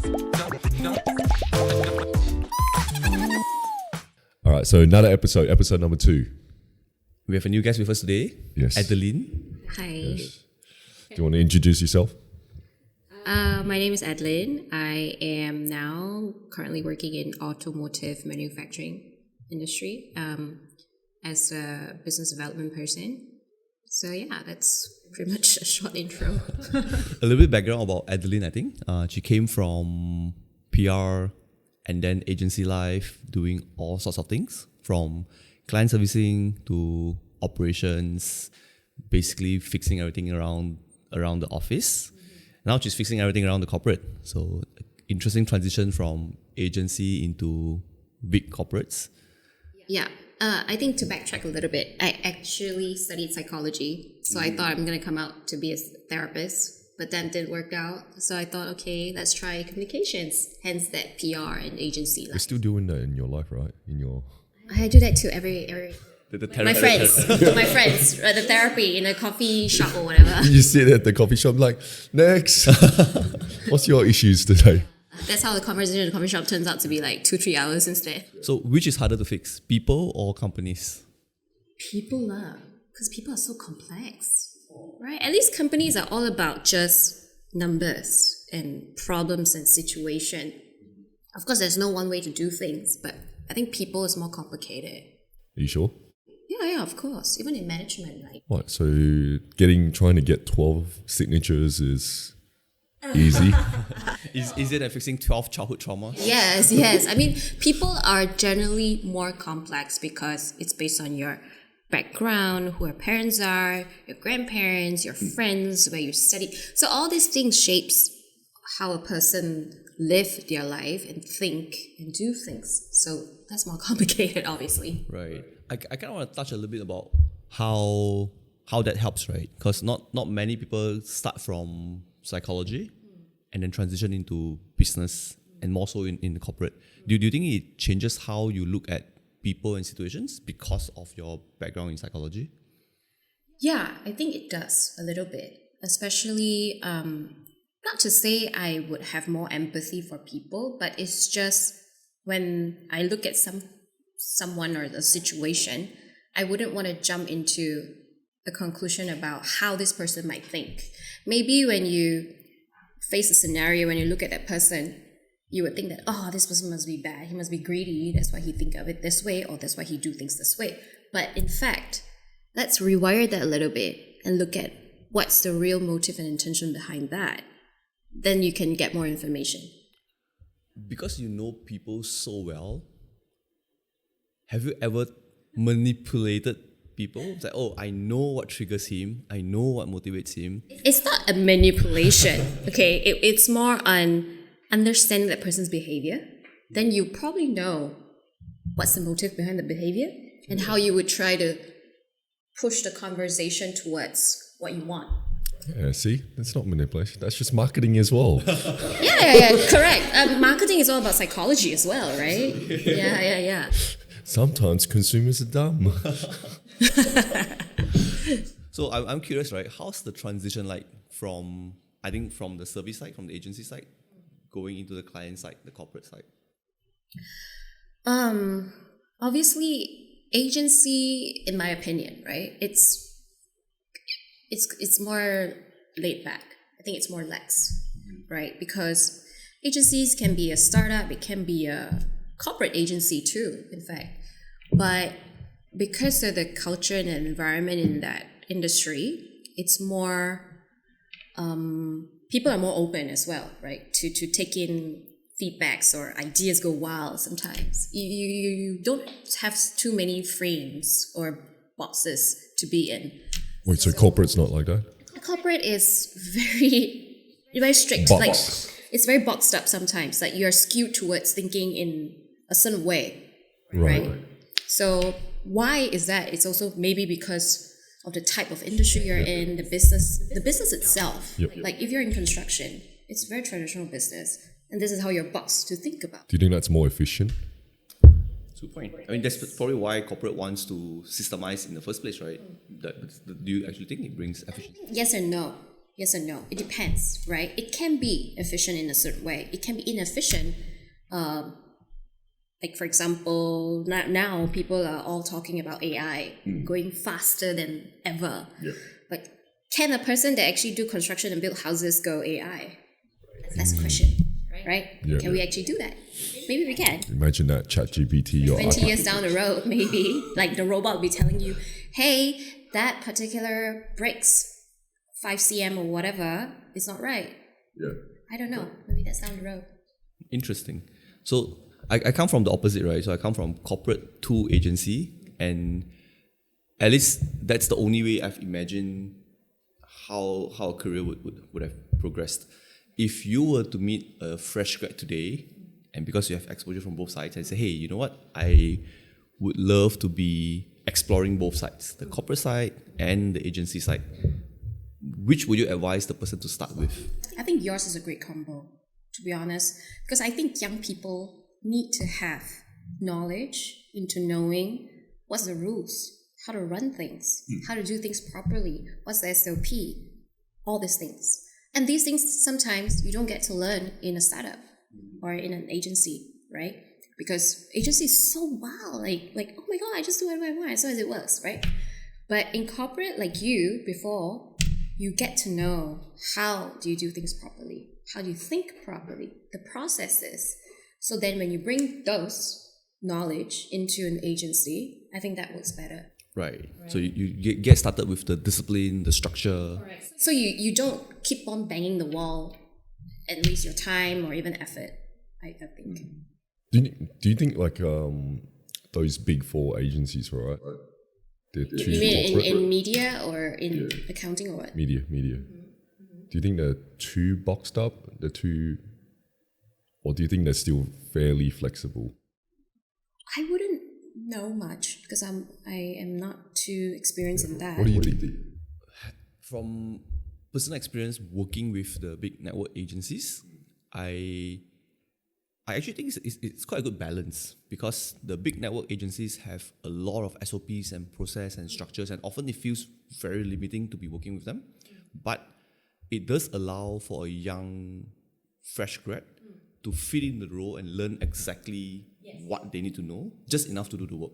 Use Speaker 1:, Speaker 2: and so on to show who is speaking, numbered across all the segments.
Speaker 1: All right, so another episode number 2.
Speaker 2: We have a new guest with us today.
Speaker 1: Yes.
Speaker 2: Adlene.
Speaker 3: Hi.
Speaker 1: Yes. Do you want to introduce yourself?
Speaker 3: My name is Adlene. I am now currently working in automotive manufacturing industry as a business development person. So yeah, that's pretty much a short intro.
Speaker 2: A little bit background about Adlene, I think. She came from PR and then agency life, doing all sorts of things, from client servicing to operations, basically fixing everything around the office. Now she's fixing everything around the corporate. So interesting transition from agency into big corporates.
Speaker 3: Yeah. I think to backtrack a little bit, I actually studied psychology. So I thought I'm going to come out to be a therapist, but then didn't work out. So I thought, okay, let's try communications. Hence that PR and agency life.
Speaker 1: You're still doing that in your life, right?
Speaker 3: I do that to every my friends, the therapy in a coffee shop or whatever.
Speaker 1: You sit at the coffee shop like, next. What's your issues today?
Speaker 3: That's how the conversation in the coffee shop turns out to be like 2-3 hours instead.
Speaker 2: So which is harder to fix, people or companies?
Speaker 3: People because people are so complex, right? At least companies are all about just numbers and problems and situation. Of course, there's no one way to do things, but I think people is more complicated.
Speaker 1: Are you sure?
Speaker 3: Yeah, of course. Even in management, like.
Speaker 1: What? So trying to get 12 signatures is easy?
Speaker 2: Is easier than fixing 12 childhood traumas?
Speaker 3: Yes. I mean, people are generally more complex because it's based on your background, who your parents are, your grandparents, your friends, where you study. So all these things shapes how a person live their life and think and do things. So that's more complicated, obviously.
Speaker 2: Right. I kind of want to touch a little bit about how that helps, right? Because not many people start from psychology and then transition into business and more so in corporate. Do you think it changes how you look at people and situations because of your background in psychology?
Speaker 3: Yeah, I think it does a little bit, especially not to say I would have more empathy for people, but it's just when I look at someone or the situation, I wouldn't want to jump into a conclusion about how this person might think. Maybe when you face a scenario, when you look at that person, you would think that, oh, this person must be bad. He must be greedy. That's why he think of it this way, or that's why he do things this way. But in fact, let's rewire that a little bit and look at what's the real motive and intention behind that. Then you can get more information.
Speaker 2: Because you know people so well, have you ever manipulated people? It's like, oh, I know what triggers him. I know what motivates him.
Speaker 3: It's not a manipulation, okay? It's more on understanding that person's behavior. Then you probably know what's the motive behind the behavior and how you would try to push the conversation towards what you want.
Speaker 1: Yeah, see? That's not manipulation. That's just marketing as well.
Speaker 3: Yeah, correct. Marketing is all about psychology as well, right? Yeah.
Speaker 1: Sometimes consumers are dumb.
Speaker 2: So I'm curious, right? How's the transition like from the service side, from the agency side, going into the client side, the corporate side?
Speaker 3: Obviously, agency, in my opinion, right? It's more laid back. I think it's more lax, right? Because agencies can be a startup, it can be a corporate agency too, in fact. But because of the culture and the environment in that industry, it's more, people are more open as well, right? To take in feedbacks or ideas go wild sometimes. You don't have too many frames or boxes to be in.
Speaker 1: Wait, so corporate's not like that?
Speaker 3: Corporate is very strict.
Speaker 1: Box.
Speaker 3: Like it's very boxed up sometimes. Like you're skewed towards thinking in a certain way, right? So why is that? It's also maybe because of the type of industry you're in, the business itself.
Speaker 1: Yep.
Speaker 3: Like if you're in construction, it's a very traditional business, and this is how you're boxed to think about.
Speaker 1: Do you think that's more efficient?
Speaker 2: Good point. I mean, that's probably why corporate wants to systemize in the first place, right? Do you actually think it brings efficiency?
Speaker 3: Yes and no. Yes or no? It depends, right? It can be efficient in a certain way. It can be inefficient. Like for example, now people are all talking about AI going faster than ever.
Speaker 1: Yeah.
Speaker 3: But can a person that actually do construction and build houses go AI? That's the question, right?
Speaker 1: Yeah,
Speaker 3: Can we actually do that? Maybe we can.
Speaker 1: Imagine that ChatGPT or
Speaker 3: 20 years down the road, maybe, like the robot will be telling you, hey, that particular bricks 5 cm or whatever is not right.
Speaker 1: Yeah.
Speaker 3: I don't know. Maybe that's down the road.
Speaker 2: Interesting. So I come from the opposite, right? So I come from corporate to agency, and at least that's the only way I've imagined how a career would have progressed. If you were to meet a fresh grad today, and because you have exposure from both sides, and say, hey, you know what? I would love to be exploring both sides, the corporate side and the agency side. Which would you advise the person to start with?
Speaker 3: I think yours is a great combo, to be honest, because I think young people need to have knowledge into knowing what's the rules, how to run things, how to do things properly, what's the SOP, all these things. And these things sometimes you don't get to learn in a startup or in an agency, right? Because agency is so wild, like oh my god, I just do whatever I want as long as it works, right? But in corporate, like you before, you get to know how do you do things properly, how do you think properly, the processes. So then when you bring those knowledge into an agency, I think that works better.
Speaker 2: Right. So you get started with the discipline, the structure.
Speaker 3: Correct. So you don't keep on banging the wall and waste your time or even effort, I think.
Speaker 1: Do you think like those big four agencies, right?
Speaker 3: You mean in media or in accounting or what?
Speaker 1: Media. Do you think they're too boxed up? Or do you think they're still fairly flexible?
Speaker 3: I wouldn't know much because I am not too experienced in that.
Speaker 1: What do you think?
Speaker 2: From personal experience working with the big network agencies, I actually think it's quite a good balance, because the big network agencies have a lot of SOPs and process and structures, and often it feels very limiting to be working with them. But it does allow for a young, fresh grad to fit in the role and learn exactly what they need to know, just enough to do the work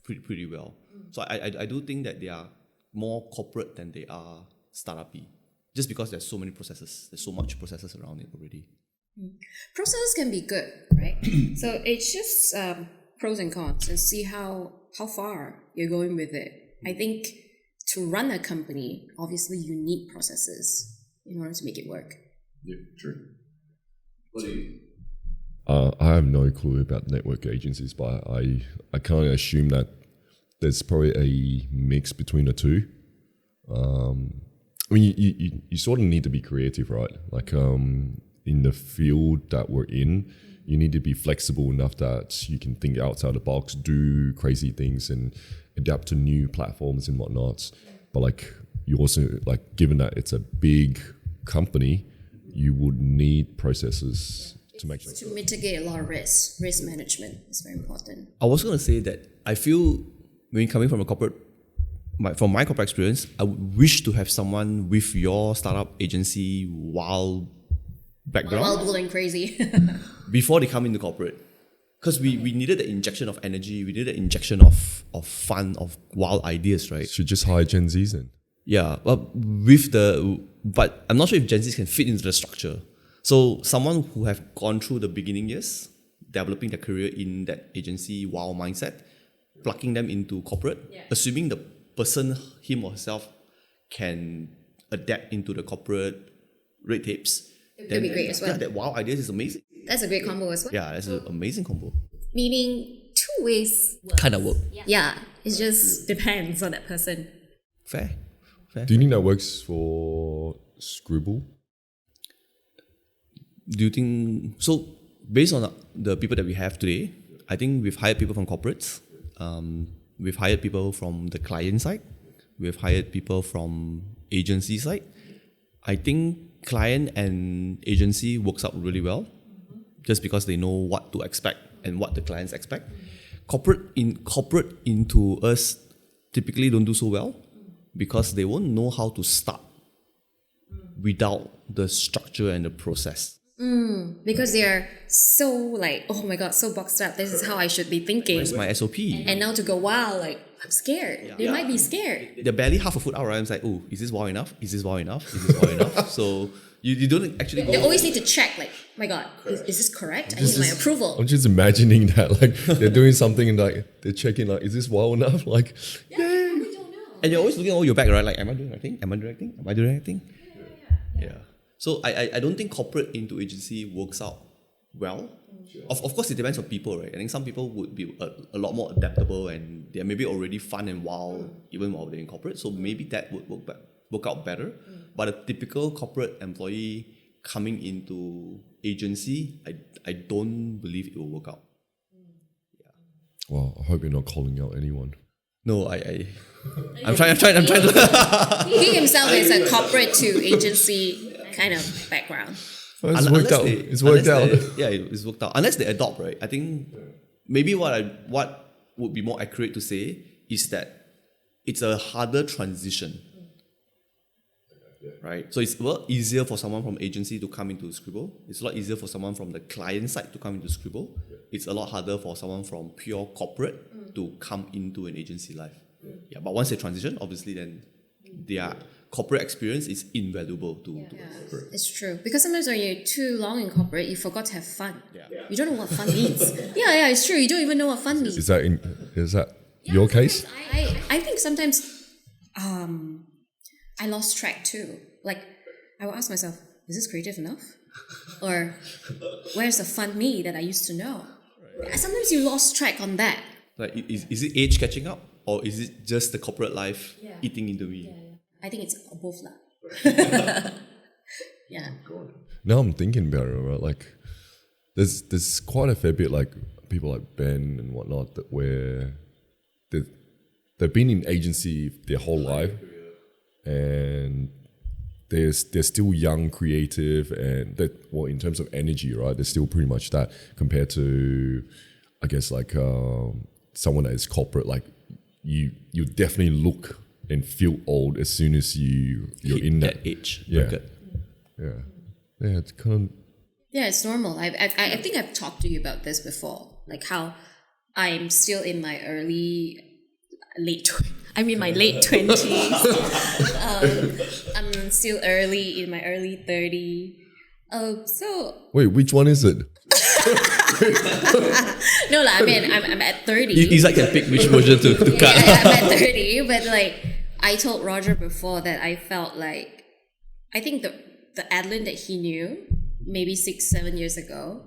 Speaker 2: pretty well. So I do think that they are more corporate than they are startup-y, just because there's so many processes, there's so much processes around it already.
Speaker 3: Processes can be good, right? So it's just pros and cons, and see how far you're going with it. I think to run a company, obviously you need processes in order to make it work.
Speaker 1: Yeah, true. What do you? I have no clue about network agencies, but I kind of assume that there's probably a mix between the two. I mean, you sort of need to be creative, right? Like in the field that we're in, you need to be flexible enough that you can think outside the box, do crazy things, and adapt to new platforms and whatnot. But like you also, like, given that it's a big company, you would need processes to make sure.
Speaker 3: To mitigate a lot of risk management is very important.
Speaker 2: I was going to say that I feel, when coming from from my corporate experience, I would wish to have someone with your startup agency background
Speaker 3: While going crazy.
Speaker 2: before they come into corporate. Because we needed the injection of energy, we needed the injection of fun, of wild ideas, right?
Speaker 1: Should just hire Gen Zs then.
Speaker 2: Yeah, but I'm not sure if Gen Zs can fit into the structure. So someone who have gone through the beginning years, developing their career in that agency wow mindset, plugging them into corporate, assuming the person, him or herself, can adapt into the corporate red tapes.
Speaker 3: That'd be great as well.
Speaker 2: Yeah, that wow ideas is amazing.
Speaker 3: That's a great combo as well.
Speaker 2: Yeah, that's an amazing combo.
Speaker 3: Meaning two ways.
Speaker 2: Kind of work.
Speaker 3: Yeah, it just depends on that person.
Speaker 2: Fair.
Speaker 1: Do you think that works for Scribble?
Speaker 2: Do you think so? Based on the people that we have today, I think we've hired people from corporates. We've hired people from the client side. We've hired people from agency side. I think client and agency works out really well, just because they know what to expect and what the clients expect. Corporate into us typically don't do so well, because they won't know how to start without the structure and the process.
Speaker 3: Because they're so like, oh my god, so boxed up. This is how I should be thinking.
Speaker 2: Where's my SOP?
Speaker 3: And now to go, wow, like I'm scared. They might be scared.
Speaker 2: They're barely half a foot out, right? I'm like, oh, is this wow enough? Is this wow enough? Is this wow enough? So you don't actually
Speaker 3: They always need to check, like, my god, is this correct? I need my approval.
Speaker 1: I'm just imagining that, like, they're doing something and like they're checking, like, is this well enough? Like,
Speaker 3: We don't know.
Speaker 2: And you're always looking over your back, right? Like, am I doing the right thing? Am I doing the right thing? Am I doing the right thing? Yeah. So I don't think corporate into agency works out well. Of course, it depends on people, right? I think some people would be a lot more adaptable and they're maybe already fun and wild even while they're in corporate. So maybe that would work out better. But a typical corporate employee coming into agency, I don't believe it will work out.
Speaker 1: well, I hope you're not calling out anyone.
Speaker 2: No, I'm trying to.
Speaker 3: He himself is a corporate to agency kind of background.
Speaker 1: Well, it's worked out. It's worked out.
Speaker 2: It's worked out. Unless they adopt, right? I think maybe what would be more accurate to say is that it's a harder transition. Right? So it's a lot easier for someone from agency to come into Scribble. It's a lot easier for someone from the client side to come into Scribble. It's a lot harder for someone from pure corporate to come into an agency life. Yeah, but once they transition, obviously then their corporate experience is invaluable to
Speaker 3: It's true. Because sometimes when you're too long in corporate, you forgot to have fun.
Speaker 2: Yeah.
Speaker 3: You don't know what fun means. Yeah, it's true. You don't even know what fun means.
Speaker 1: Is that your case?
Speaker 3: I think sometimes I lost track too. Like, I will ask myself, is this creative enough? Or where's the fun me that I used to know? Sometimes you lost track on that.
Speaker 2: Like, is it age catching up? Or is it just the corporate life eating into me?
Speaker 3: I think it's both lah. Yeah.
Speaker 1: Now I'm thinking about it, right? Like, there's quite a fair bit, like, people like Ben and whatnot, that where they've been in agency their whole life, and they're still young, creative, and in terms of energy, right? They're still pretty much that compared to, I guess, like someone that is corporate. Like, you definitely look and feel old as soon as you're in that
Speaker 2: age.
Speaker 1: Yeah.
Speaker 2: Bracket.
Speaker 1: Yeah. It's kind of.
Speaker 3: Yeah, it's normal. I think I've talked to you about this before, like how I'm still in my late 20s. I'm still early in my early 30s. So
Speaker 1: Wait, which one is it?
Speaker 3: no lah. I mean, I'm at 30.
Speaker 2: He's like a pick which version to cut.
Speaker 3: Yeah, I'm at 30, but like I told Roger before that I felt like I think the Adlene that he knew maybe 6-7 years ago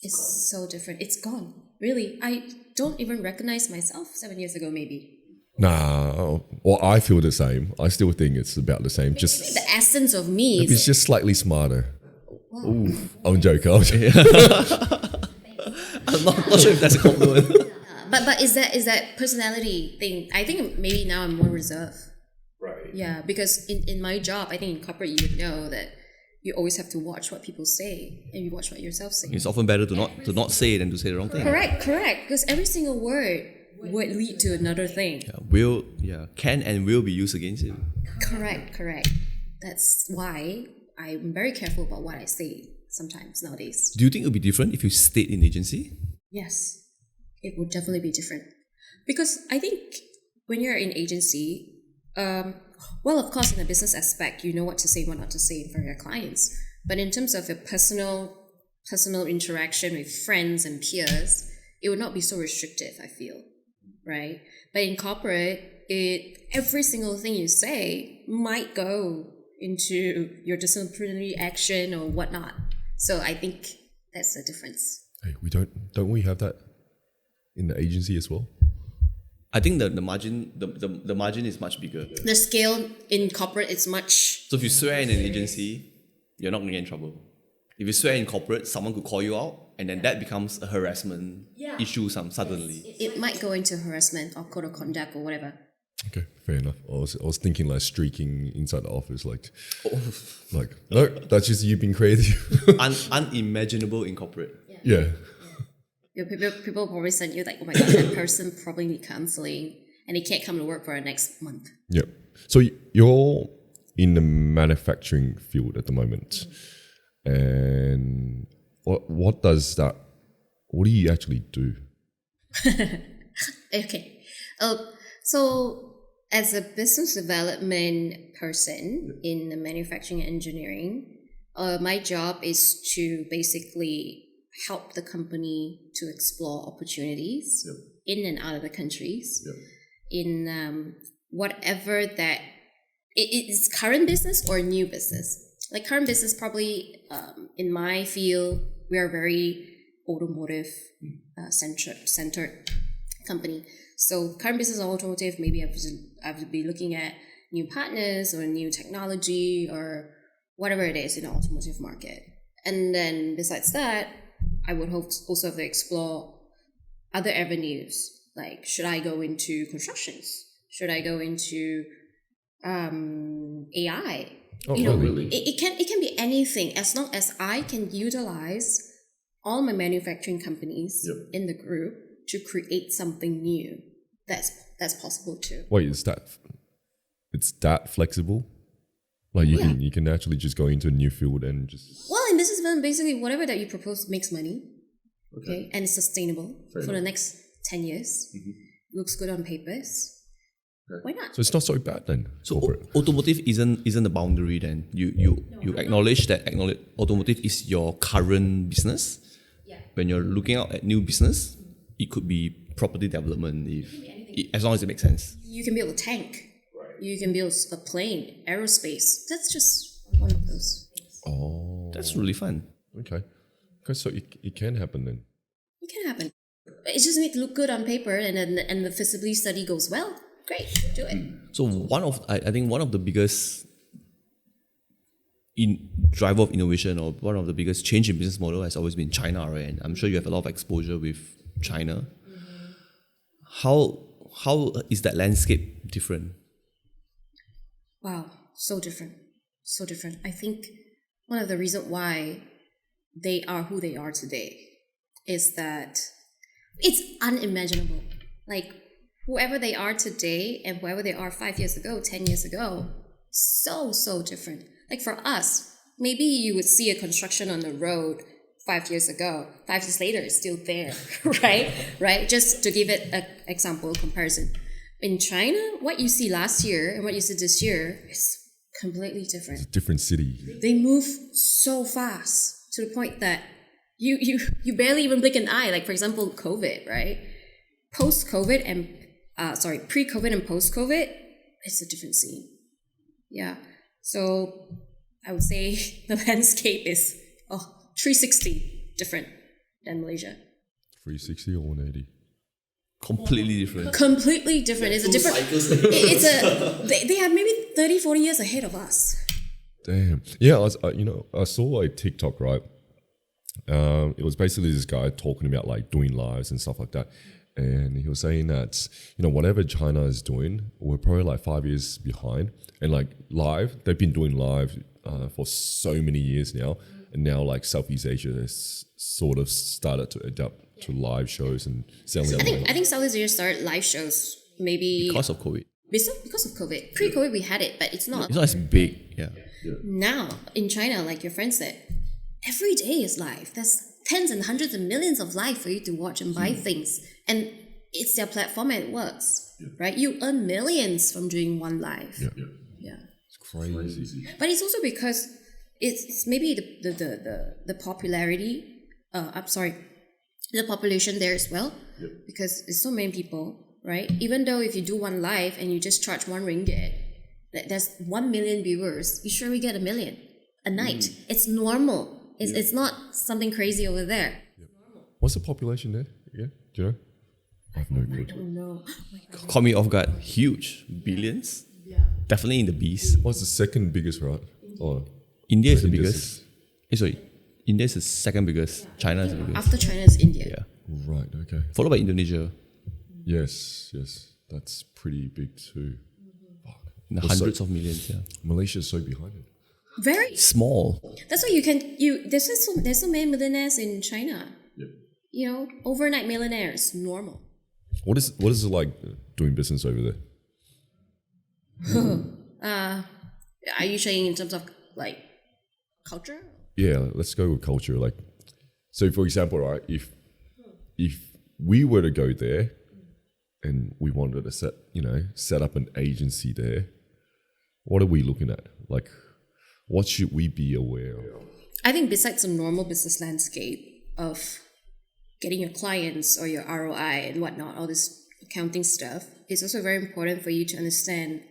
Speaker 3: is so different. It's gone. Really, I don't even recognize myself 7 years ago. Maybe.
Speaker 1: Nah, well, I feel the same. I still think it's about the same. Just
Speaker 3: The essence of me
Speaker 1: it's
Speaker 3: is
Speaker 1: just slightly smarter. Ooh, I'm joking.
Speaker 2: I'm not sure if that's a compliment.
Speaker 3: but is that personality thing? I think maybe now I'm more reserved.
Speaker 1: Right.
Speaker 3: Yeah, because in my job, I think in corporate you would know that you always have to watch what people say and you watch what yourself say.
Speaker 2: It's often better to not say it than to say the wrong thing.
Speaker 3: Correct. Because every single word would lead to another thing.
Speaker 2: Can and will be used against you.
Speaker 3: Correct. That's why I'm very careful about what I say sometimes nowadays.
Speaker 2: Do you think it would be different if you stayed in agency?
Speaker 3: Yes, it would definitely be different. Because I think when you're in agency, well, of course, in the business aspect, you know what to say, what not to say for your clients. But in terms of your personal interaction with friends and peers, it would not be so restrictive, I feel, right? But in corporate, every single thing you say might go into your disciplinary action or whatnot. So I think that's the difference.
Speaker 1: Hey, don't we have that in the agency as well?
Speaker 2: I think the margin the margin is much bigger.
Speaker 3: The scale in corporate is much...
Speaker 2: So if you swear in an agency, you're not going to get in trouble. If you swear in corporate, someone could call you out, and then that becomes a harassment issue suddenly.
Speaker 3: It might go into harassment or code of conduct or whatever.
Speaker 1: Okay, fair enough. I was thinking like streaking inside the office, like no, that's just you being crazy.
Speaker 2: Unimaginable in corporate.
Speaker 1: Yeah.
Speaker 3: People probably send you like, oh my god, that person probably need counseling and they can't come to work for the next month.
Speaker 1: Yep. So you're in the manufacturing field at the moment. And what does that? What do you actually do?
Speaker 3: Okay. So as a business development person in the manufacturing engineering, my job is to basically help the company to explore opportunities in and out of the countries in whatever that it's current business or new business. Like current business, probably in my field, we are very automotive centered company. So current business or automotive, maybe I have to be looking at new partners or new technology or whatever it is in the automotive market. And then besides that, I would hope also have to explore other avenues. Like, should I go into constructions? Should I go into AI?
Speaker 1: Oh,
Speaker 3: really? It can be anything as long as I can utilize all my manufacturing companies in the group to create something new. That's possible too.
Speaker 1: Wait, it's that flexible? Like you can actually just go into a new field and just...
Speaker 3: Well, in business development, basically whatever that you propose makes money, okay, and it's sustainable for the next 10 years. Looks good on papers. Why not?
Speaker 1: So it's not so bad then.
Speaker 2: So automotive isn't the boundary then. You acknowledge that automotive is your current business.
Speaker 3: Yeah.
Speaker 2: When you're looking out at new business, it could be property development as long as it makes sense.
Speaker 3: You can build a tank. You can build a plane, aerospace. That's just one of those things.
Speaker 1: Oh.
Speaker 2: That's really fun.
Speaker 1: Okay, so it can happen then.
Speaker 3: It can happen. It just needs to look good on paper, and the feasibility study goes well. Great, do it.
Speaker 2: So I think one of the biggest driver of innovation, or one of the biggest change in business model, has always been China, right? And I'm sure you have a lot of exposure with China. How is that landscape different?
Speaker 3: Wow, so different. I think one of the reasons why they are who they are today is that it's unimaginable. Like, whoever they are today and whoever they are 5 years ago, 10 years ago, so different. Like for us, maybe you would see a construction on the road 5 years ago. 5 years later, it's still there, right? Just to give it an example, comparison. In China, what you see last year and what you see this year is completely different.
Speaker 1: It's a different city.
Speaker 3: They move so fast to the point that you barely even blink an eye. Like, for example, COVID, right? Post-COVID and pre-COVID and post-COVID, it's a different scene. Yeah. So I would say the landscape is 360 different than Malaysia.
Speaker 1: 360 or 180?
Speaker 2: Completely different.
Speaker 3: Completely different. It's a different. They have maybe 30, 40 years ahead of us.
Speaker 1: Damn. Yeah, I saw a TikTok, right? It was basically this guy talking about like doing lives and stuff like that. And he was saying that, whatever China is doing, we're probably like 5 years behind. And like live, they've been doing live for so many years now. And now like Southeast Asia has sort of started to adapt to live shows and selling.
Speaker 3: I think Southeast Asia started live shows maybe
Speaker 2: because of COVID.
Speaker 3: Because of COVID. Pre-COVID we had it, but it's not.
Speaker 2: It's not as big, yeah.
Speaker 3: Now in China, like your friend said, every day is live. There's tens and hundreds of millions of live for you to watch and buy things. And it's their platform and it works, right? You earn millions from doing one live. Yeah.
Speaker 1: It's crazy.
Speaker 3: But it's also because it's maybe the popularity, the population there as well, because there's so many people, right? Even though if you do one live and you just charge 1 ringgit, there's 1 million viewers, you surely get 1 million a night. It's normal. It's not something crazy over there.
Speaker 1: What's the population there again? Do you know? I have no clue.
Speaker 3: I don't know.
Speaker 2: Caught me off guard. Huge. Billions. Definitely in the beast.
Speaker 1: What's the second biggest, right?
Speaker 2: India is the biggest. India is the second biggest. China is the biggest.
Speaker 3: After China is India.
Speaker 2: Yeah.
Speaker 1: Right, okay.
Speaker 2: Followed by Indonesia.
Speaker 1: Yes. That's pretty big too.
Speaker 2: In the hundreds of millions, yeah.
Speaker 1: Malaysia's so behind it.
Speaker 3: Very
Speaker 2: small.
Speaker 3: That's why there's so many millionaires in China. Overnight millionaires, normal.
Speaker 1: What is it like doing business over there?
Speaker 3: Are you saying in terms of like culture?
Speaker 1: Yeah, let's go with culture. Like, so for example, right, if we were to go there and we wanted to set up an agency there, what are we looking at? Like, what should we be aware of?
Speaker 3: I think besides the normal business landscape of getting your clients or your ROI and whatnot, all this accounting stuff, it's also very important for you to understand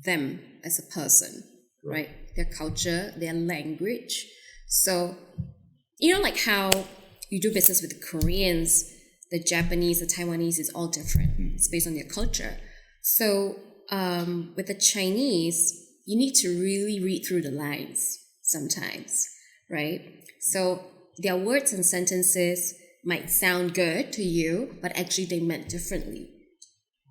Speaker 3: them as a person, right? Their culture, their language. So, like how you do business with the Koreans, the Japanese, the Taiwanese is all different. It's based on their culture. So, with the Chinese, you need to really read through the lines sometimes, right? So their words and sentences might sound good to you, but actually they meant differently.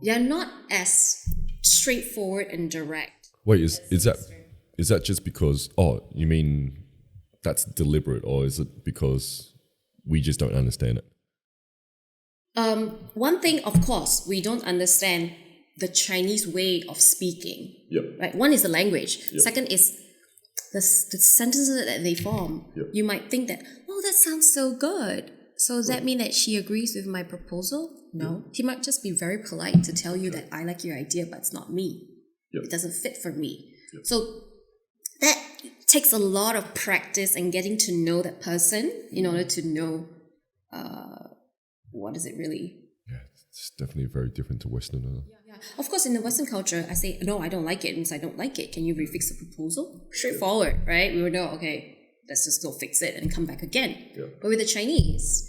Speaker 3: They're not as straightforward and direct.
Speaker 1: Wait, is that just because? Oh, you mean that's deliberate, or is it because we just don't understand it?
Speaker 3: One thing, of course, we don't understand the Chinese way of speaking.
Speaker 1: Yep.
Speaker 3: Right. One is the language.
Speaker 1: Yep.
Speaker 3: Second is the sentences that they form.
Speaker 1: Yep.
Speaker 3: You might think that, oh, that sounds so good. So does that mean that she agrees with my proposal? No. He might just be very polite to tell you that I like your idea, but it's not me. Yep. It doesn't fit for me. Yep. So that takes a lot of practice and getting to know that person in order to know what is it really.
Speaker 1: Yeah, it's definitely very different to Western.
Speaker 3: Yeah. Of course, in the Western culture, I say, no, I don't like it. And so I don't like it. Can you refix the proposal? Straightforward, right? We would know, okay, let's just go fix it and come back again. Yeah. But with the Chinese,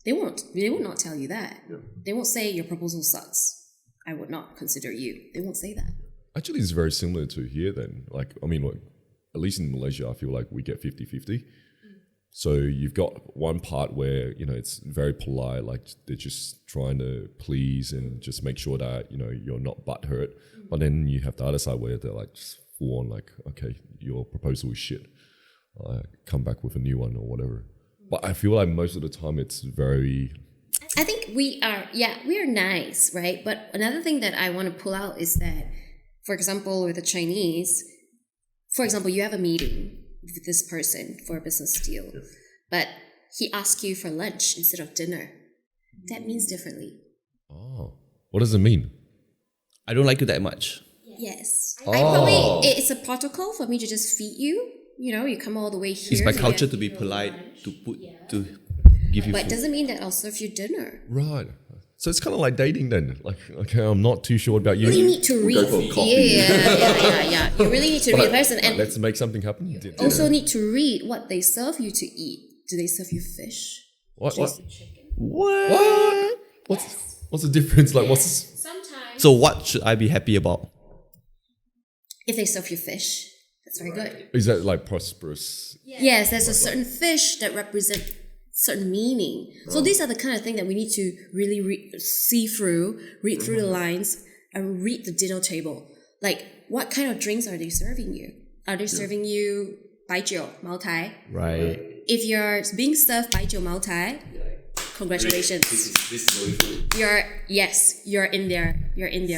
Speaker 3: they will not tell you that. Yeah. They won't say your proposal sucks. I would not consider you. They won't say that.
Speaker 1: Actually, it's very similar to here then. Like, I mean, at least in Malaysia, I feel like we get 50-50. So you've got one part where, it's very polite, like they're just trying to please and just make sure that, you're not butthurt. But then you have the other side where they're like just full on like, okay, your proposal is shit. Come back with a new one or whatever. But I feel like most of the time it's very...
Speaker 3: I think we are nice, right? But another thing that I want to pull out is that, for example, with the Chinese, for example, you have a meeting with this person for a business deal, but he asks you for lunch instead of dinner. That means differently.
Speaker 1: Oh, what does it mean?
Speaker 2: I don't like you that much.
Speaker 3: Yes. Oh. It's a protocol for me to just feed you. You come all the way here.
Speaker 2: It's my culture to be polite, to give you
Speaker 3: But
Speaker 2: food.
Speaker 3: it doesn't mean that I'll serve you dinner.
Speaker 1: Right. So it's kind of like dating then. Like, okay, I'm not too sure about you.
Speaker 3: You really need to read. Yeah. You really need to read the person. And
Speaker 1: let's make something happen.
Speaker 3: You also need to read what they serve you to eat. Do they serve you fish?
Speaker 1: What? What's the difference? Like,
Speaker 3: Sometimes.
Speaker 2: So what should I be happy about?
Speaker 3: If they serve you fish, that's very good.
Speaker 1: Is that like prosperous?
Speaker 3: Yes, there's a certain fish that represent certain meaning. So these are the kind of thing that we need to really read through the lines and read the dinner table. Like, what kind of drinks are they serving you? Are they serving you baijiu, Mao Tai?
Speaker 2: Right.
Speaker 3: If you're being served baijiu Mao Tai, congratulations.
Speaker 2: This is going food.
Speaker 3: You're in their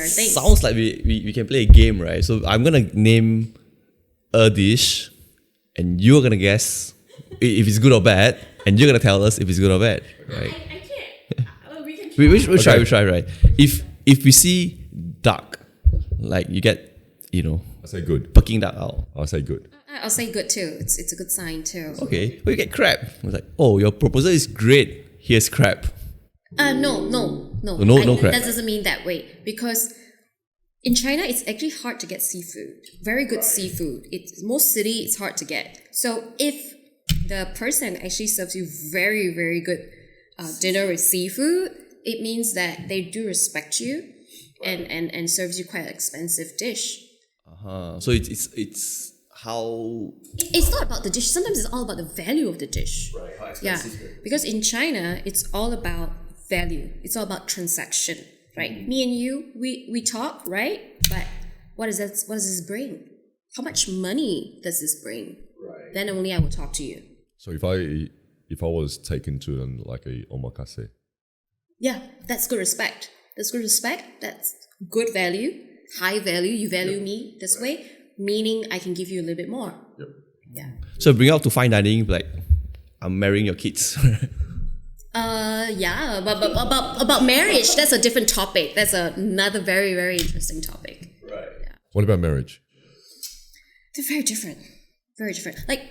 Speaker 3: thing.
Speaker 2: Sounds like we can play a game, right? So I'm gonna name a dish, and you're gonna guess if it's good or bad, and you're gonna tell us if it's good or bad, right?
Speaker 3: I can't. We can
Speaker 2: try. We try, right? If we see duck, like you get,
Speaker 1: I say good.
Speaker 2: Peking duck out.
Speaker 1: I'll say good.
Speaker 3: I'll say good too. It's a good sign too.
Speaker 2: Okay, we get crab. It's like, oh, your proposal is great. Here's crab.
Speaker 3: No crab. That doesn't mean that way, because in China it's actually hard to get seafood. Very good seafood. Most city it's hard to get. So if the person actually serves you very, very good dinner with seafood, it means that they do respect you and serves you quite an expensive dish.
Speaker 2: So it's how...
Speaker 3: It's not about the dish. Sometimes it's all about the value of the dish.
Speaker 2: Right, how expensive.
Speaker 3: Yeah, because in China, it's all about value. It's all about transaction, right? Me and you, we talk, right? But what does this bring? How much money does this bring? Right. Then only I will talk to you.
Speaker 1: So if I was taken to like a omakase.
Speaker 3: Yeah, that's good respect. That's good respect. That's good value, high value. You value me this way. meaning I can give you a little bit more.
Speaker 1: Yep.
Speaker 3: Yeah.
Speaker 2: So bring out to fine dining, like, I'm marrying your kids.
Speaker 3: Yeah, but about marriage, that's a different topic. That's another very, very interesting topic.
Speaker 2: Right.
Speaker 3: Yeah.
Speaker 1: What about marriage?
Speaker 3: They're very different. Very different. Like,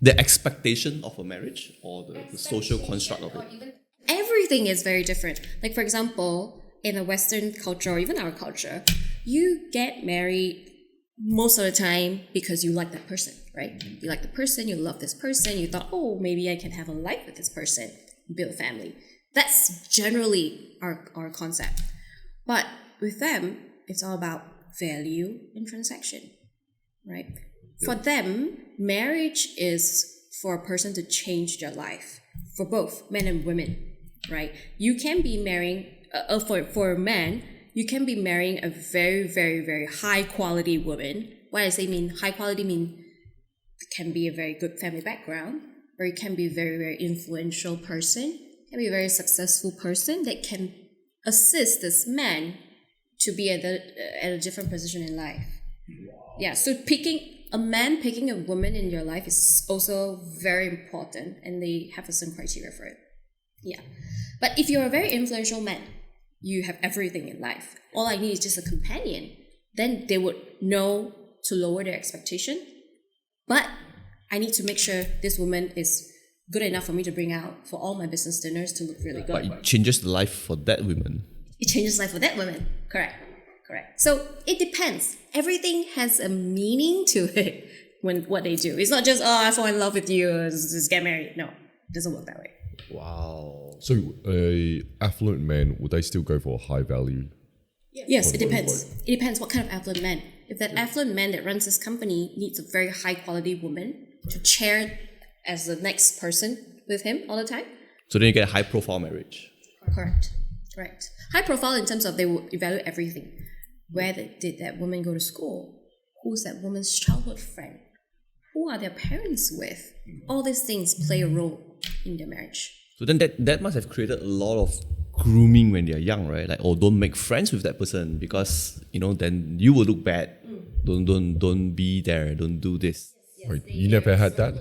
Speaker 2: The expectation of a marriage or the social construct of it.
Speaker 3: everything is very different. Like, for example, in a Western culture or even our culture, you get married most of the time because you like that person, right? You like the person, you love this person, you thought, oh, maybe I can have a life with this person, build a family. That's generally our concept. But with them, it's all about value and transaction, right? For them, marriage is for a person to change their life, for both men and women, right? You can be marrying, for a man, you can be marrying a very, very, very high quality woman. What I say mean high quality mean it can be a very good family background, or it can be a very, very influential person, can be a very successful person that can assist this man to be at a different position in life. Yeah, so picking a woman in your life is also very important, and they have a certain criteria for it. Yeah. But if you're a very influential man, you have everything in life. All I need is just a companion. Then they would know to lower their expectation. But I need to make sure this woman is good enough for me to bring out for all my business dinners to look really good.
Speaker 2: But it changes the life for that woman.
Speaker 3: It changes life for that woman. Correct. So it depends. Everything has a meaning to it when what they do. It's not just, oh, I fall in love with you, just get married. No, it doesn't work that way.
Speaker 2: Wow.
Speaker 1: So a affluent man, would they still go for a high value?
Speaker 3: Yes, it depends. It depends what kind of affluent man. If that affluent man that runs his company needs a very high quality woman to chair as the next person with him all the time.
Speaker 2: So then you get a high profile marriage.
Speaker 3: Correct. High profile in terms of they will evaluate everything. Where did that woman go to school? Who's that woman's childhood friend? Who are their parents with? All these things play a role in their marriage.
Speaker 2: So then that must have created a lot of grooming when they're young, right? Like, oh, don't make friends with that person because, then you will look bad. Don't be there. Don't do this.
Speaker 1: Wait, you never had that?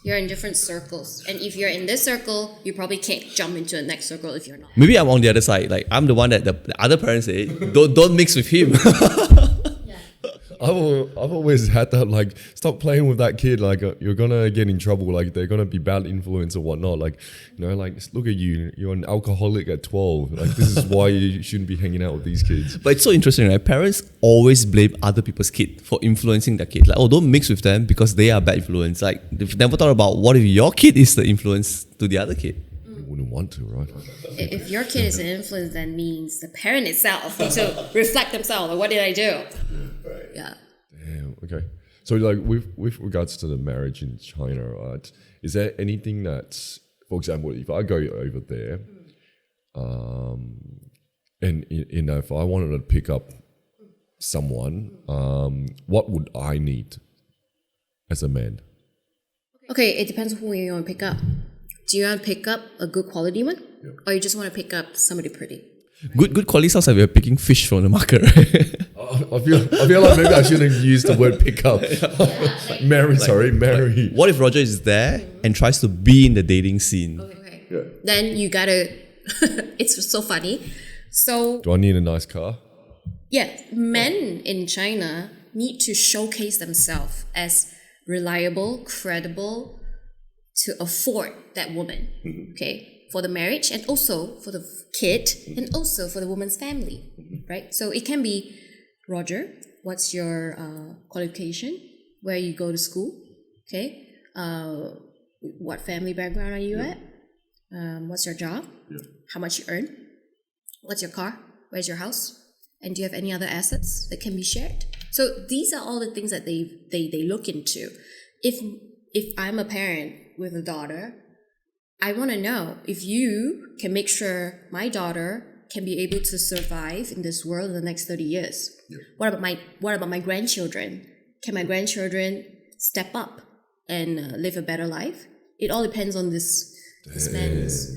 Speaker 3: You're in different circles. And if you're in this circle, you probably can't jump into the next circle if you're not.
Speaker 2: Maybe I'm on the other side. Like, I'm the one that the other parents say, don't mix with him.
Speaker 1: I've always had that, like, stop playing with that kid, like, you're gonna get in trouble, like, they're gonna be bad influence or whatnot, like, like, look at you, you're an alcoholic at 12, like, this is why you shouldn't be hanging out with these kids.
Speaker 2: But it's so interesting, right? Parents always blame other people's kid for influencing their kid. Like, oh, don't mix with them because they are bad influence. Like, they've never thought about what if your kid is the influence to the other kid.
Speaker 1: You wouldn't want to, right?
Speaker 3: If your kid is an influence, that means the parent itself needs to reflect themselves. Like, what did I do? Yeah.
Speaker 1: Damn, okay. So, like, with regards to the marriage in China, right, is there anything that, for example, if I go over there, and if I wanted to pick up someone, what would I need as a man?
Speaker 3: Okay, it depends on who you want to pick up. Do you want to pick up a good quality one? Yeah. Or you just want to pick up somebody pretty?
Speaker 2: Good quality sounds like we're picking fish from the market, right?
Speaker 1: I feel like maybe I shouldn't use the word pick up. Marry.
Speaker 2: What if Roger is there and tries to be in the dating scene?
Speaker 3: Okay. Yeah. Then you gotta, it's so funny. So,
Speaker 1: do I need a nice car?
Speaker 3: Yeah, men in China need to showcase themselves as reliable, credible, to afford that woman, okay? For the marriage and also for the kid and also for the woman's family, right? So it can be, Roger, what's your qualification? Where you go to school? Okay. What family background are you at? What's your job? Yeah. How much you earn? What's your car? Where's your house? And do you have any other assets that can be shared? So these are all the things that they look into. If I'm a parent with a daughter, I want to know if you can make sure my daughter can be able to survive in this world in the next 30 years. Yeah. What about my grandchildren? Can my grandchildren step up and live a better life? It all depends on this man's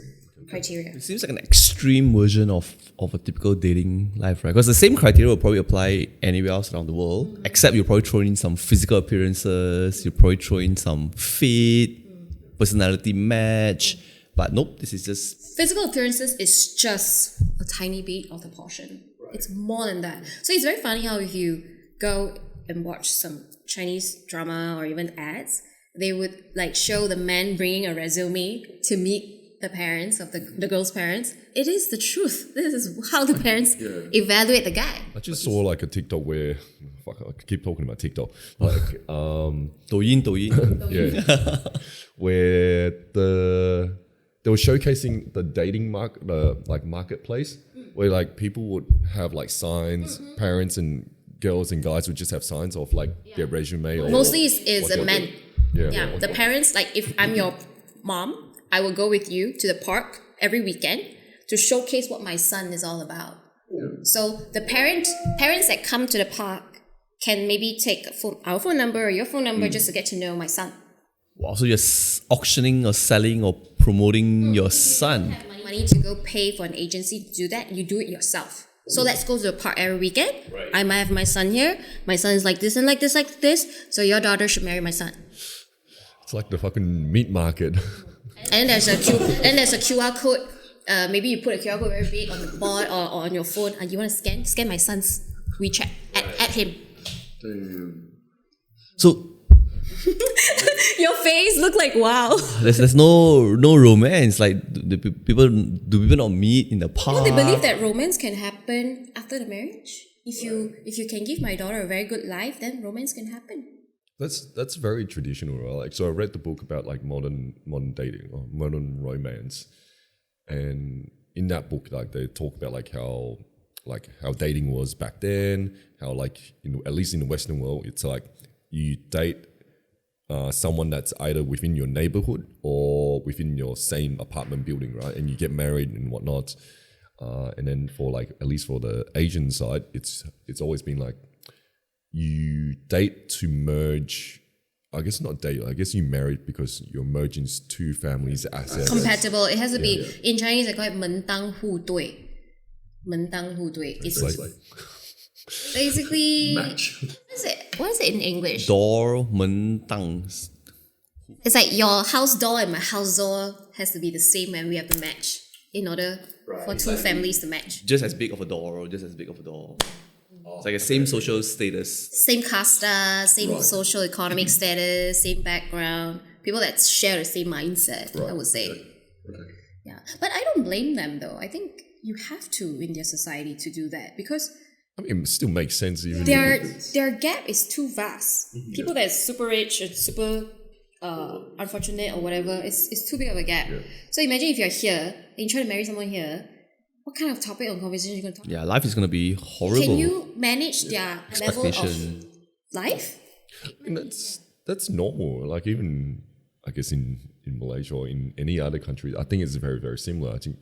Speaker 3: criteria.
Speaker 2: It seems like an extreme version of a typical dating life, right? Because the same criteria will probably apply anywhere else around the world, except you probably throw in some physical appearances, you probably throw in some fit, personality match. But nope, this is just...
Speaker 3: Physical appearances is just a tiny bit of the portion. It's more than that. So it's very funny how if you go and watch some Chinese drama or even ads, they would like show the man bringing a resume to meet the parents of the girl's parents. It is the truth. This is how the parents evaluate the guy.
Speaker 1: I just saw like a TikTok where, fuck, I keep talking about TikTok. Like,
Speaker 2: Douyin.
Speaker 1: yeah, where they were showcasing the dating marketplace, where like people would have like signs, parents and girls and guys would just have signs of like their resume. Or
Speaker 3: Mostly is a man.
Speaker 1: Yeah.
Speaker 3: The parents, like if I'm your mom, I will go with you to the park every weekend to showcase what my son is all about. So the parents that come to the park can maybe take our phone number or your phone number just to get to know my son.
Speaker 2: Wow, so you're auctioning or selling or promoting your son.
Speaker 3: Have money to go pay for an agency to do that, you do it yourself. So let's go to the park every weekend. Right. I might have my son here. My son is like this and like this, like this. So your daughter should marry my son.
Speaker 1: It's like the fucking meat market.
Speaker 3: And there's a QR code. Maybe you put a QR code very big on the board or on your phone. And you want to scan my son's WeChat. Add him.
Speaker 2: So
Speaker 3: your face look like wow.
Speaker 2: There's no romance. Like do people not meet in the park?
Speaker 3: No, they believe that romance can happen after the marriage. If you can give my daughter a very good life, then romance can happen.
Speaker 1: That's very traditional, right? Like, so I read the book about like modern dating or modern romance, and in that book, like they talk about like how dating was back then, how like at least in the Western world, it's like you date someone that's either within your neighborhood or within your same apartment building, right? And you get married and whatnot. And then for like at least for the Asian side, it's always been like, you date to merge. I guess not date. I guess you married because you're merging two families' assets.
Speaker 3: Compatible. It has to be in Chinese. I call it 门当户对. 门当户对. It's like basically match. What is it in English?
Speaker 2: Door 门当.
Speaker 3: It's like your house door and my house door has to be the same, and we have to match in order for two families to match.
Speaker 2: Just as big of a door, or just as big of a door. It's like a same social status.
Speaker 3: Same casta, same social economic status, same background. People that share the same mindset, I would say. Right. Yeah. But I don't blame them though. I think you have to in their society to do that because
Speaker 1: I mean, it still makes sense even
Speaker 3: their gap is too vast. Mm-hmm. People that are super rich and super unfortunate or whatever, it's too big of a gap. Yeah. So imagine if you're here and you try to marry someone here, what kind of topic or conversation are you going to talk about?
Speaker 2: Yeah, life is going to be horrible.
Speaker 3: Can you manage their level of life?
Speaker 1: I mean, that's normal. Like even, I guess in Malaysia or in any other country, I think it's very, very similar. I think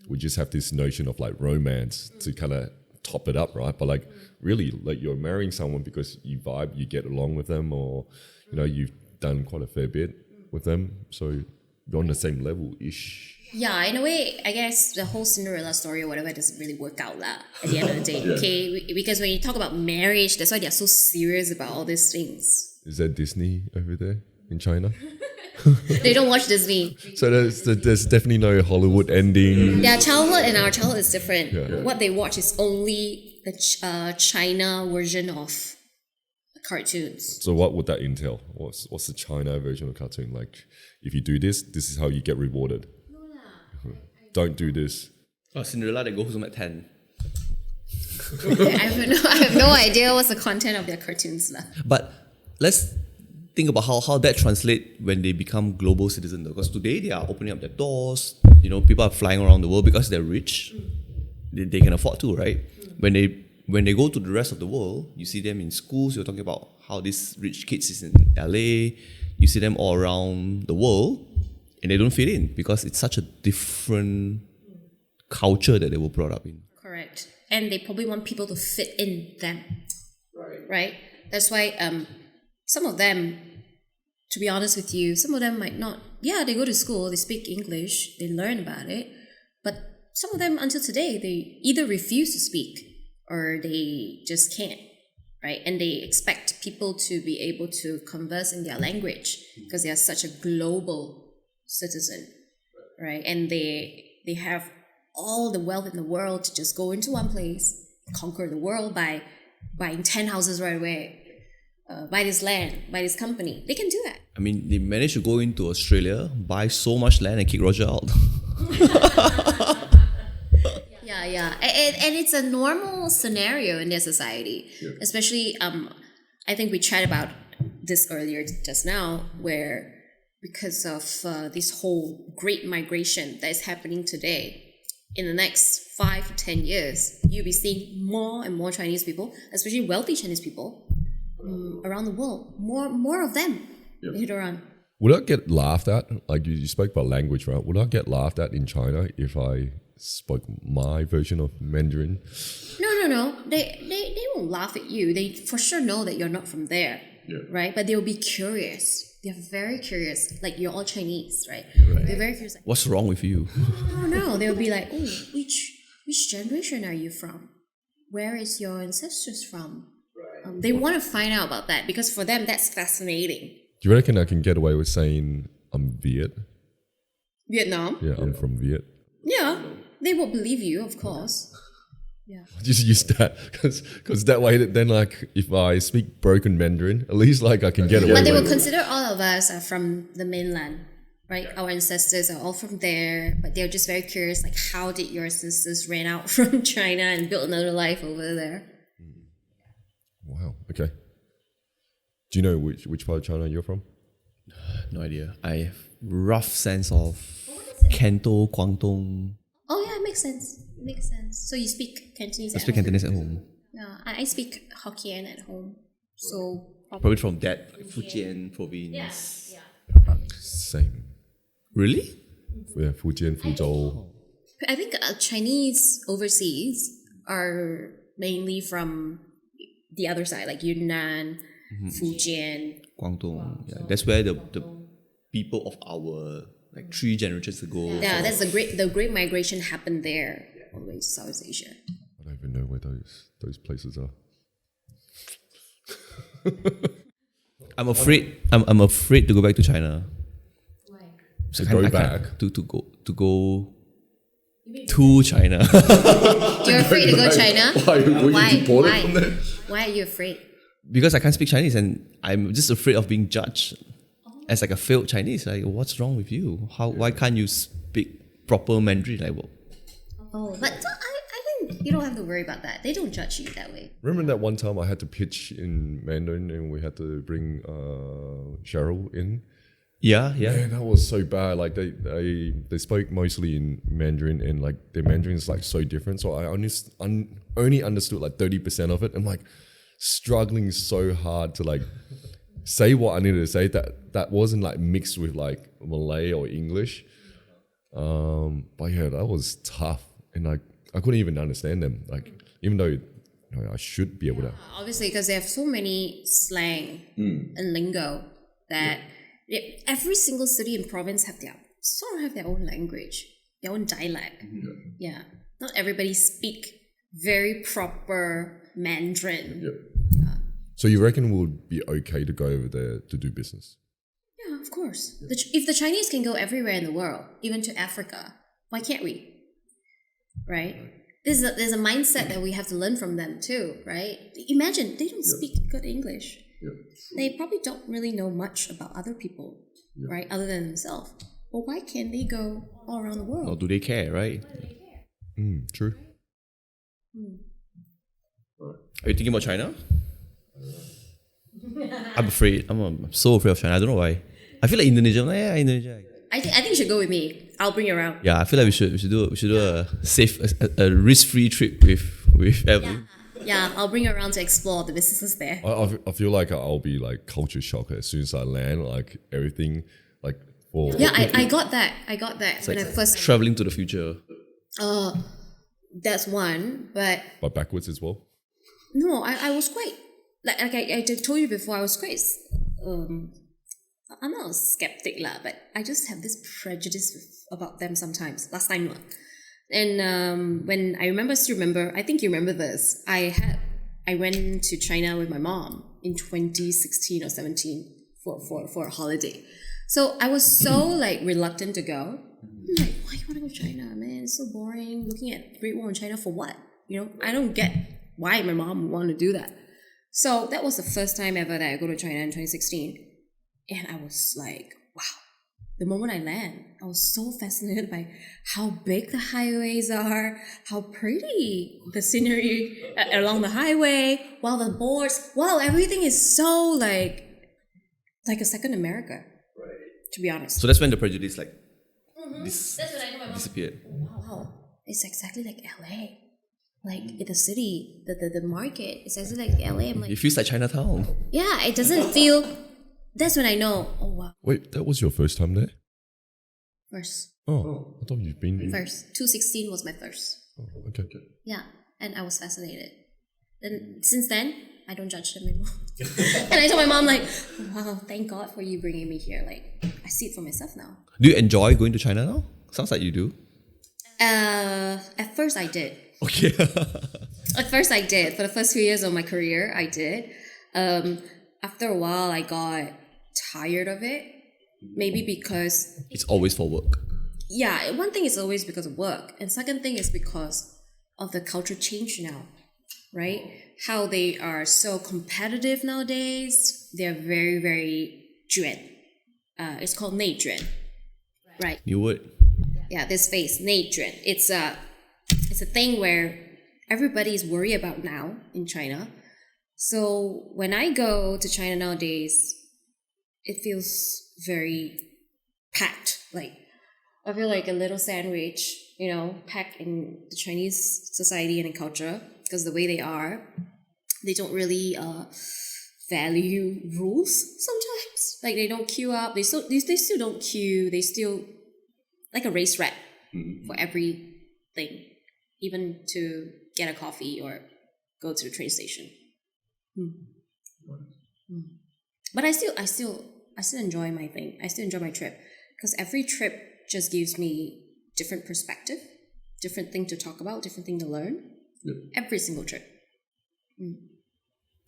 Speaker 1: we just have this notion of like romance to kind of top it up, right? But like really, like you're marrying someone because you vibe, you get along with them, or you've done quite a fair bit with them, so you're on the same level-ish.
Speaker 3: Yeah, in a way, I guess the whole Cinderella story or whatever doesn't really work out at the end of the day. Okay, because when you talk about marriage, that's why they're so serious about all these things.
Speaker 1: Is that Disney over there in China?
Speaker 3: They don't watch Disney.
Speaker 1: So there's definitely no Hollywood ending.
Speaker 3: Their childhood and our childhood is different. Yeah. What they watch is only the China version of cartoons.
Speaker 1: So what would that entail? What's the China version of cartoon? Like, if you do this is how you get rewarded. Don't do this.
Speaker 2: Oh, Cinderella, they go home at 10.
Speaker 3: I have no idea what's the content of their cartoons.
Speaker 2: But let's think about how that translates when they become global citizens. Because today they are opening up their doors. People are flying around the world because they're rich. They can afford to, right? When they go to the rest of the world, you see them in schools. You're talking about how these rich kids is in LA. You see them all around the world. And they don't fit in because it's such a different culture that they were brought up in.
Speaker 3: Correct. And they probably want people to fit in them. Right? That's why some of them, to be honest with you, some of them might not. Yeah, they go to school, they speak English, they learn about it. But some of them, until today, they either refuse to speak or they just can't, right? And they expect people to be able to converse in their language because they are such a global citizen, right? And they have all the wealth in the world to just go into one place, conquer the world by buying 10 houses right away, buy this land, buy this company. They can do that.
Speaker 2: I mean, they managed to go into Australia, buy so much land and kick Roger out.
Speaker 3: Yeah. And it's a normal scenario in their society. Especially, I think we chatted about this earlier just now, where because of this whole great migration that is happening today, in the next 5 to 10 years, you'll be seeing more and more Chinese people, especially wealthy Chinese people, around the world. More of them hit around.
Speaker 1: Would I get laughed at? Like you spoke about language, right? Would I get laughed at in China if I spoke my version of Mandarin?
Speaker 3: No. They won't laugh at you. They for sure know that you're not from there, right? But they'll be curious. They're very curious. Like, you're all Chinese, right? They're very curious. Like,
Speaker 2: What's wrong with you?
Speaker 3: no. They'll be like, oh, which generation are you from? Where is your ancestors from? They want to find out about that because for them that's fascinating.
Speaker 1: Do you reckon I can get away with saying I'm Viet?
Speaker 3: Vietnam?
Speaker 1: Yeah, I'm from Viet.
Speaker 3: Yeah, they will believe you, of course. Yeah.
Speaker 1: Just use that because that way then like if I speak broken Mandarin, at least like I can get away
Speaker 3: But they
Speaker 1: with
Speaker 3: will
Speaker 1: it.
Speaker 3: consider all of us are from the mainland, right? Our ancestors are all from there, but they're just very curious, like, how did your ancestors ran out from China and build another life over there?
Speaker 1: Wow. Okay. Do you know which part of China you're from?
Speaker 2: No idea. I have rough sense of Canto, Guangdong.
Speaker 3: Oh yeah, it makes sense. So you speak Cantonese
Speaker 2: I
Speaker 3: at
Speaker 2: speak
Speaker 3: home?
Speaker 2: Cantonese at home.
Speaker 3: Yeah, I speak Hokkien at home. So
Speaker 2: Probably from that Fujian province.
Speaker 1: Same.
Speaker 2: Really?
Speaker 1: Yeah, Fujian, Fuzhou.
Speaker 3: I think Chinese overseas are mainly from the other side, like Yunnan, Fujian.
Speaker 2: Guangdong. Yeah, that's where the people of our like 3 generations ago.
Speaker 3: Yeah, that's the great migration happened there, all the way to Southeast Asia.
Speaker 1: I don't even know where those places are.
Speaker 2: I'm afraid. I'm afraid to go back to China.
Speaker 3: Why?
Speaker 2: So
Speaker 1: To go
Speaker 2: I can't-
Speaker 1: back?
Speaker 2: to go to China.
Speaker 3: You're afraid to go China?
Speaker 1: Why? Were you deported
Speaker 3: Why?
Speaker 1: from there?
Speaker 3: Why are you afraid?
Speaker 2: Because I can't speak Chinese and I'm just afraid of being judged as like a failed Chinese. Like, what's wrong with you? Why can't you speak proper Mandarin? Like, well,
Speaker 3: Oh, but I think you don't have to worry about that. They don't judge you that way.
Speaker 1: Remember that one time I had to pitch in Mandarin and we had to bring Cheryl in?
Speaker 2: yeah.
Speaker 1: Man, that was so bad. Like they spoke mostly in Mandarin and like their Mandarin is like so different. So I only understood like 30% of it. I'm like struggling so hard to like say what I needed to say that wasn't like mixed with like Malay or English. But yeah, that was tough. And like I couldn't even understand them. Like even though I should be able to.
Speaker 3: Obviously, because they have so many slang and lingo that every single city and province have their own language, their own dialect. Yeah. Not everybody speak very proper Mandarin.
Speaker 1: Yep. So you reckon we'll be okay to go over there to do business?
Speaker 3: Yeah, of course. If the Chinese can go everywhere in the world, even to Africa, why can't we? Right? There's a mindset that we have to learn from them too, right? Imagine, they don't speak good English.
Speaker 1: Yep.
Speaker 3: They probably don't really know much about other people, right? Other than themselves. Well, why can't they go all around the world?
Speaker 2: Or do they care, right?
Speaker 1: True.
Speaker 2: Are you thinking about China? I'm afraid. I'm so afraid of China. I don't know why. I feel like Indonesia. I'm like, yeah, Indonesia.
Speaker 3: I think you should go with me. I'll bring you around.
Speaker 2: Yeah, I feel like we should do a safe, a risk-free trip with Adlene.
Speaker 3: Yeah, I'll bring you around to explore the businesses there.
Speaker 1: I feel like I'll be like culture shocked as soon as I land. Like everything, like for
Speaker 3: Yeah, I got that. When I first.
Speaker 2: Traveling to the future.
Speaker 3: That's one, but
Speaker 1: but backwards as well.
Speaker 3: no, I was quite like I told you before. I was quite I'm not a skeptic lah, but I just have this prejudice about them sometimes. Last time lah. And when I still remember, I think you remember this. I went to China with my mom in 2016 or 17 for a holiday. So I was so like reluctant to go. I'm like, why you want to go to China, man? It's so boring. Looking at Great Wall in China for what? You know, I don't get why my mom would want to do that. So that was the first time ever that I go to China in 2016. And I was like, wow. The moment I land, I was so fascinated by how big the highways are, how pretty the scenery along the highway, while the boards, wow, everything is so like a second America, to be honest.
Speaker 2: So that's when the Prejudice like
Speaker 3: That's when I know my mom
Speaker 2: disappeared.
Speaker 3: wow, it's exactly like LA. Like in the city, the market, it's exactly like LA. I'm like,
Speaker 2: It feels like Chinatown.
Speaker 3: yeah, it doesn't feel. That's when I know. Oh wow,
Speaker 1: Wait, that was your first time there?
Speaker 3: first,
Speaker 1: Oh, I thought you've been.
Speaker 3: 216 was my first.
Speaker 1: Oh, okay.
Speaker 3: Yeah, and I was fascinated. Then since then, I don't judge them anymore. And I told my mom like, wow, thank God for you bringing me here. Like, I see it for myself now.
Speaker 2: Do you enjoy going to China now? Sounds like you do.
Speaker 3: At first I did.
Speaker 2: Okay.
Speaker 3: At first I did. For the first few years of my career, I did. After a while, I got tired of it. Maybe because...
Speaker 2: It's always for work.
Speaker 3: Yeah, one thing is always because of work. And second thing is because of the culture change now, right? How they are so competitive nowadays. They're very, very 卷. It's called 内卷. Right.
Speaker 2: New word.
Speaker 3: Yeah, this phase, 内卷. It's a thing where everybody is worried about now in China. So when I go to China nowadays, it feels very packed. Like, I feel like a little sandwich, you know, packed in the Chinese society and in culture, because the way they are, they don't really value rules sometimes. Like, they don't queue up. They still don't queue. They still like a race rat for everything, even to get a coffee or go to the train station. But I still enjoy my thing. I still enjoy my trip, because every trip just gives me different perspective, different thing to talk about, different thing to learn. Every single trip.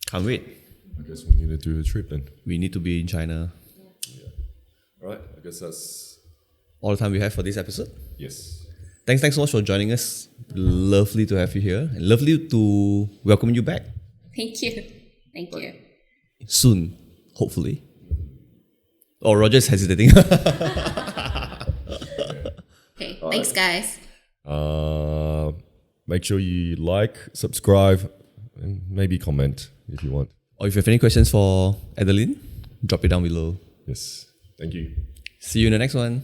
Speaker 2: Can't wait.
Speaker 1: I guess we need to do a trip then.
Speaker 2: We need to be in China.
Speaker 1: All right, I guess that's...
Speaker 2: All the time we have for this episode.
Speaker 1: Yes.
Speaker 2: Thanks so much for joining us. Lovely to have you here. And lovely to welcome you back.
Speaker 3: Thank you. Thank you.
Speaker 2: Soon, hopefully. Oh, Roger's hesitating.
Speaker 3: Okay, thanks guys.
Speaker 1: Make sure you like, subscribe, and maybe comment if you want.
Speaker 2: Or if you have any questions for Adlene, drop it down below.
Speaker 1: Yes. Thank you.
Speaker 2: See you in the next one.